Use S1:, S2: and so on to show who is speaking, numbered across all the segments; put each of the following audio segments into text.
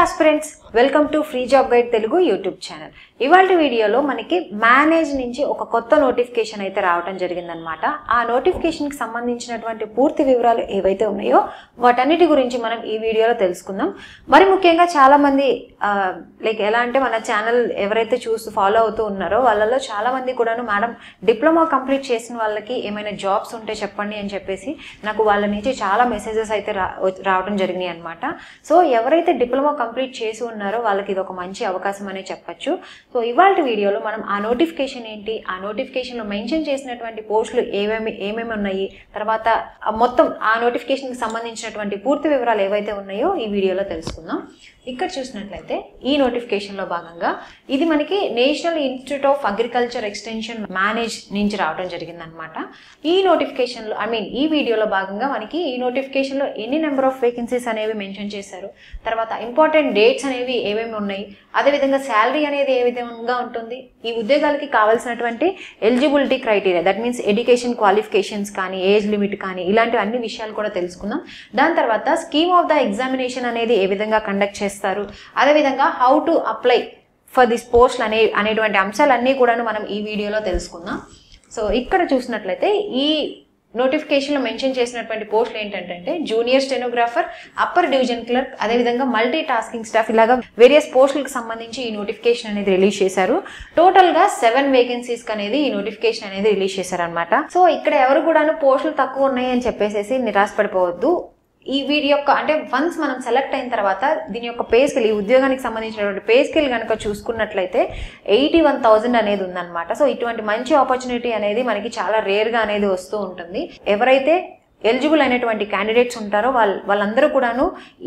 S1: Aspirants welcome to free job guide Telugu YouTube channel. ఇవాళ వీడియోలో మనకి మేనేజ్ నుంచి ఒక కొత్త నోటిఫికేషన్ అయితే రావడం జరిగిందనమాట. ఆ నోటిఫికేషన్కి సంబంధించినటువంటి పూర్తి వివరాలు ఏవైతే ఉన్నాయో వాటన్నిటి గురించి మనం ఈ వీడియోలో తెలుసుకుందాం. మరి ముఖ్యంగా చాలామంది లైక్ ఎలా అంటే మన ఛానల్ ఎవరైతే ఫాలో అవుతూ ఉన్నారో వాళ్ళలో చాలామంది కూడాను మేడం డిప్లొమా కంప్లీట్ చేసిన వాళ్ళకి ఏమైనా జాబ్స్ ఉంటే చెప్పండి అని చెప్పేసి నాకు వాళ్ళ నుంచి చాలా మెసేజెస్ అయితే రావడం జరిగినాయి అనమాట. సో ఎవరైతే డిప్లొమా కంప్లీట్ చేసి ఉన్నారో వాళ్ళకి ఇది ఒక మంచి అవకాశం అనే చెప్పచ్చు. సో ఇవాళ వీడియోలో మనం ఆ నోటిఫికేషన్ ఏంటి, ఆ నోటిఫికేషన్లో మెన్షన్ చేసినటువంటి పోస్టులు ఏమేమి ఉన్నాయి, తర్వాత మొత్తం ఆ నోటిఫికేషన్కి సంబంధించినటువంటి పూర్తి వివరాలు ఏవైతే ఉన్నాయో ఈ వీడియోలో తెలుసుకుందాం. ఇక్కడ చూసినట్లయితే ఈ నోటిఫికేషన్లో భాగంగా ఇది మనకి national institute of agriculture extension manage నుంచి రావడం జరిగిందనమాట. ఈ నోటిఫికేషన్లో ఈ వీడియోలో భాగంగా మనకి ఈ నోటిఫికేషన్లో ఎన్ని నెంబర్ ఆఫ్ వేకెన్సీస్ అనేవి మెన్షన్ చేశారు, తర్వాత ఇంపార్టెంట్ డేట్స్ అనేవి ఏమేమి ఉన్నాయి, అదేవిధంగా శాలరీ అనేది ఏ విధంగా ఉంటుంది, ఈ ఉద్యోగాలకి కావాల్సినటువంటి eligibility criteria that means education qualifications కానీ ఏజ్ లిమిట్ కానీ ఇలాంటి అన్ని విషయాలు కూడా తెలుసుకుందాం. దాని తర్వాత స్కీమ్ ఆఫ్ ద ఎగ్జామినేషన్ అనేది ఏ విధంగా కండక్ట్ చేస్తారు, అదేవిధంగా how to apply for this post అనేటువంటి అంశాలన్నీ కూడా మనం ఈ వీడియోలో తెలుసుకుందాం. సో ఇక్కడ చూసినట్లయితే ఈ నోటిఫికేషన్లో మెన్షన్ చేసినటువంటి పోస్టులు ఏంటంటే junior stenographer, upper division clerk, అదేవిధంగా మల్టీ టాస్కింగ్ స్టాఫ్, ఇలాగా వేరియస్ పోస్టులకు సంబంధించి ఈ నోటిఫికేషన్ అనేది రిలీజ్ చేశారు. టోటల్గా 7 వేకెన్సీస్కి అనేది ఈ నోటిఫికేషన్ అనేది రిలీజ్ చేశారనమాట. సో ఇక్కడ ఎవరు కూడాను పోస్టులు తక్కువ ఉన్నాయి అని చెప్పేసి నిరాశపడిపోవద్దు. ఈ వీడి యొక్క అంటే వన్స్ మనం సెలెక్ట్ అయిన తర్వాత దీని యొక్క పే స్కేల్, ఈ ఉద్యోగానికి సంబంధించినటువంటి పే స్కేల్ కనుక చూసుకున్నట్లయితే 81,000 అనేది ఉందన్నమాట. సో ఇటువంటి మంచి ఆపర్చునిటీ అనేది మనకి చాలా రేర్గా అనేది వస్తూ ఉంటుంది. ఎవరైతే ఎలిజిబుల్ అయినటువంటి క్యాండిడేట్స్ ఉంటారో వాళ్ళందరూ కూడాను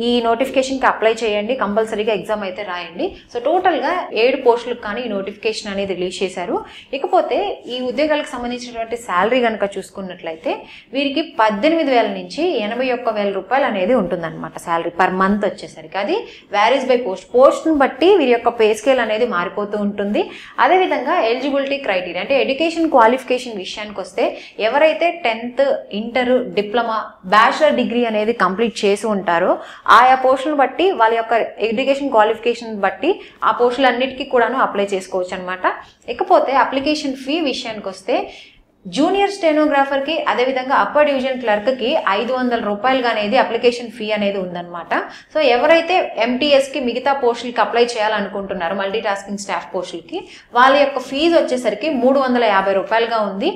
S1: ఈ నోటిఫికేషన్కి అప్లై చేయండి, కంపల్సరీగా ఎగ్జామ్ అయితే రాయండి. సో టోటల్గా 7 పోస్టులకు కానీ ఈ నోటిఫికేషన్ అనేది రిలీజ్ చేశారు. ఇకపోతే ఈ ఉద్యోగాలకు సంబంధించినటువంటి శాలరీ కనుక చూసుకున్నట్లయితే వీరికి 18,000 నుంచి 81,000 రూపాయలు అనేది ఉంటుందన్నమాట శాలరీ పర్ మంత్ వచ్చేసరికి. అది వ్యారీస్ బై పోస్ట్ను బట్టి వీరి యొక్క పే స్కేల్ అనేది మారిపోతూ ఉంటుంది. అదేవిధంగా ఎలిజిబిలిటీ క్రైటీరియా అంటే ఎడ్యుకేషన్ క్వాలిఫికేషన్ విషయానికి వస్తే ఎవరైతే 10th, inter, diploma, bachelor degree అనేది కంప్లీట్ చేసి ఉంటారో ఆయా పోస్టులను బట్టి వాళ్ళ యొక్క ఎడ్యుకేషన్ క్వాలిఫికేషన్ బట్టి ఆ పోస్టులన్నిటికీ కూడాను అప్లై చేసుకోవచ్చు అనమాట. ఇకపోతే అప్లికేషన్ ఫీ విషయానికి వస్తే జూనియర్ స్టెనోగ్రాఫర్కి అదేవిధంగా అప్పర్ డివిజన్ క్లర్క్కి 500 రూపాయలుగా అనేది అప్లికేషన్ ఫీ అనేది ఉందన్నమాట. సో ఎవరైతే ఎంటీఎస్కి మిగతా పోస్టులకి అప్లై చేయాలనుకుంటున్నారో మల్టీ టాస్కింగ్ స్టాఫ్ పోస్టులకి వాళ్ళ యొక్క ఫీజు వచ్చేసరికి 350 రూపాయలుగా ఉంది.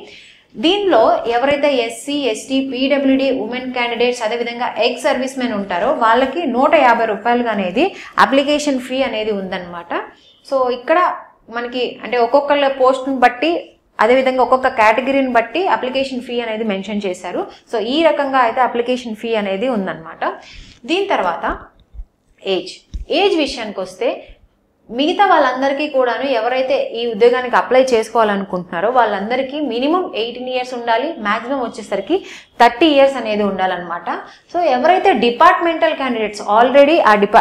S1: దీనిలో ఎవరైతే SC, ST, PWD women candidates అదేవిధంగా ఎక్స్ సర్వీస్ మెన్ ఉంటారో వాళ్ళకి 150 రూపాయలుగా అనేది అప్లికేషన్ ఫీ అనేది ఉందన్నమాట. సో ఇక్కడ మనకి అంటే ఒక్కొక్కళ్ళ పోస్ట్ని బట్టి అదేవిధంగా ఒక్కొక్క కేటగిరీని బట్టి అప్లికేషన్ ఫీ అనేది మెన్షన్ చేశారు. సో ఈ రకంగా అయితే అప్లికేషన్ ఫీ అనేది ఉందన్నమాట. దీని తర్వాత ఏజ్ విషయానికి వస్తే మిగతా వాళ్ళందరికీ కూడాను ఎవరైతే ఈ ఉద్యోగానికి అప్లై చేసుకోవాలనుకుంటున్నారో వాళ్ళందరికీ మినిమం 18 years ఉండాలి, మ్యాక్సిమం వచ్చేసరికి 30 years అనేది ఉండాలన్నమాట. సో ఎవరైతే డిపార్ట్మెంటల్ క్యాండిడేట్స్ ఆల్రెడీ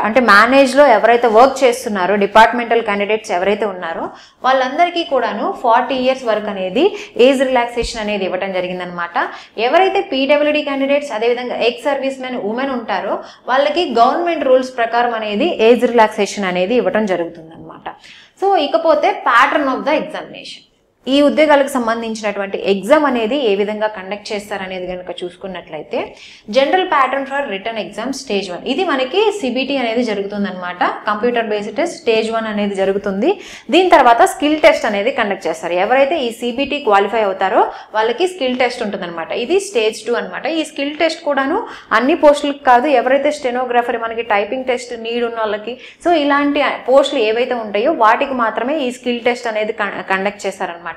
S1: అంటే మేనేజ్లో ఎవరైతే వర్క్ చేస్తున్నారో డిపార్ట్మెంటల్ క్యాండిడేట్స్ ఎవరైతే ఉన్నారో వాళ్ళందరికీ కూడాను 40 years వరకు అనేది ఏజ్ రిలాక్సేషన్ అనేది ఇవ్వడం జరిగిందనమాట. ఎవరైతే పీడబ్ల్యూడీ క్యాండిడేట్స్ అదేవిధంగా ఎక్స్ సర్వీస్ మెన్ ఉమెన్ ఉంటారో వాళ్ళకి గవర్నమెంట్ రూల్స్ ప్రకారం అనేది ఏజ్ రిలాక్సేషన్ అనేది ఇవ్వడం జరుగుతుంది అన్నమాట. సో ఇకపోతే ప్యాటర్న్ ఆఫ్ ద ఎగ్జామినేషన్, ఈ ఉద్యోగాలకు సంబంధించినటువంటి ఎగ్జామ్ అనేది ఏ విధంగా కండక్ట్ చేస్తారనేది కనుక చూసుకున్నట్లయితే general pattern for return exam stage 1 ఇది మనకి సిబిటి అనేది జరుగుతుంది అనమాట. కంప్యూటర్ బేస్డ్ టెస్ట్ స్టేజ్ 1 అనేది జరుగుతుంది. దీని తర్వాత స్కిల్ టెస్ట్ అనేది కండక్ట్ చేస్తారు. ఎవరైతే ఈ సిబిటి క్వాలిఫై అవుతారో వాళ్ళకి స్కిల్ టెస్ట్ ఉంటుంది అనమాట. ఇది స్టేజ్ 2 అనమాట. ఈ స్కిల్ టెస్ట్ కూడాను అన్ని పోస్టులకు కాదు, ఎవరైతే స్టెనోగ్రాఫర్ మనకి టైపింగ్ టెస్ట్ నీడ్ ఉన్న వాళ్ళకి, సో ఇలాంటి పోస్టులు ఏవైతే ఉంటాయో వాటికి మాత్రమే ఈ స్కిల్ టెస్ట్ అనేది కండక్ట్ చేస్తారనమాట.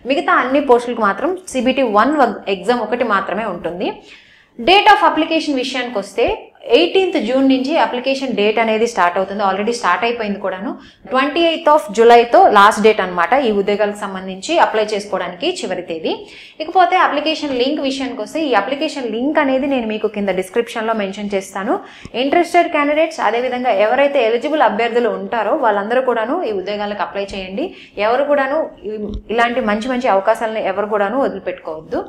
S1: మిగతా అన్ని పోస్టులకు మాత్రం సిబిటి 1 ఎగ్జామ్ ఒకటి మాత్రమే ఉంటుంది. డేట్ ఆఫ్ అప్లికేషన్ విషయానికి వస్తే 18th June నుంచి అప్లికేషన్ డేట్ అనేది స్టార్ట్ అవుతుంది. ఆల్రెడీ స్టార్ట్ అయిపోయింది కూడాను. 28th Julyతో లాస్ట్ డేట్ అనమాట ఈ ఉద్యోగాలకు సంబంధించి అప్లై చేసుకోవడానికి చివరి తేదీ. ఇకపోతే అప్లికేషన్ లింక్ విషయానికి వస్తే ఈ అప్లికేషన్ లింక్ అనేది నేను మీకు కింద డిస్క్రిప్షన్లో మెన్షన్ చేస్తాను. ఇంట్రెస్టెడ్ క్యాండిడేట్స్ అదేవిధంగా ఎవరైతే ఎలిజిబుల్ అభ్యర్థులు ఉంటారో వాళ్ళందరూ కూడాను ఈ ఉద్యోగాలకు అప్లై చేయండి. ఎవరు కూడాను ఇలాంటి మంచి మంచి అవకాశాలను ఎవరు కూడాను వదిలిపెట్టుకోవద్దు.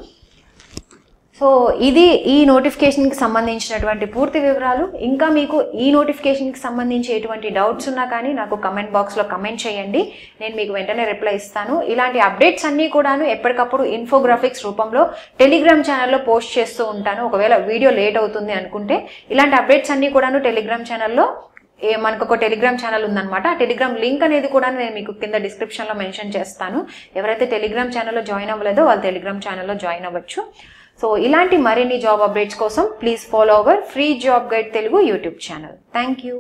S1: సో ఇది ఈ నోటిఫికేషన్కి సంబంధించినటువంటి పూర్తి వివరాలు. ఇంకా మీకు ఈ నోటిఫికేషన్కి సంబంధించి ఎటువంటి డౌట్స్ ఉన్నా కానీ నాకు కమెంట్ బాక్స్లో కమెంట్ చేయండి, నేను మీకు వెంటనే రిప్లై ఇస్తాను. ఇలాంటి అప్డేట్స్ అన్నీ కూడాను ఎప్పటికప్పుడు ఇన్ఫోగ్రాఫిక్స్ రూపంలో టెలిగ్రామ్ ఛానల్లో పోస్ట్ చేస్తూ ఉంటాను. ఒకవేళ వీడియో లేట్ అవుతుంది అనుకుంటే ఇలాంటి అప్డేట్స్ అన్నీ కూడాను టెలిగ్రామ్ ఛానల్లో మనకు ఒక టెలిగ్రామ్ ఛానల్ ఉందన్నమాట. ఆ టెలిగ్రామ్ లింక్ అనేది కూడా నేను మీకు కింద డిస్క్రిప్షన్లో మెన్షన్ చేస్తాను. ఎవరైతే టెలిగ్రామ్ ఛానల్లో జాయిన్ అవ్వలేదో వాళ్ళు టెలిగ్రామ్ ఛానల్లో జాయిన్ అవ్వచ్చు. సో ఇలాంటి మరిన్ని జాబ్ అప్డేట్స్ కోసం please follow our free job guide Telugu YouTube channel. Thank you.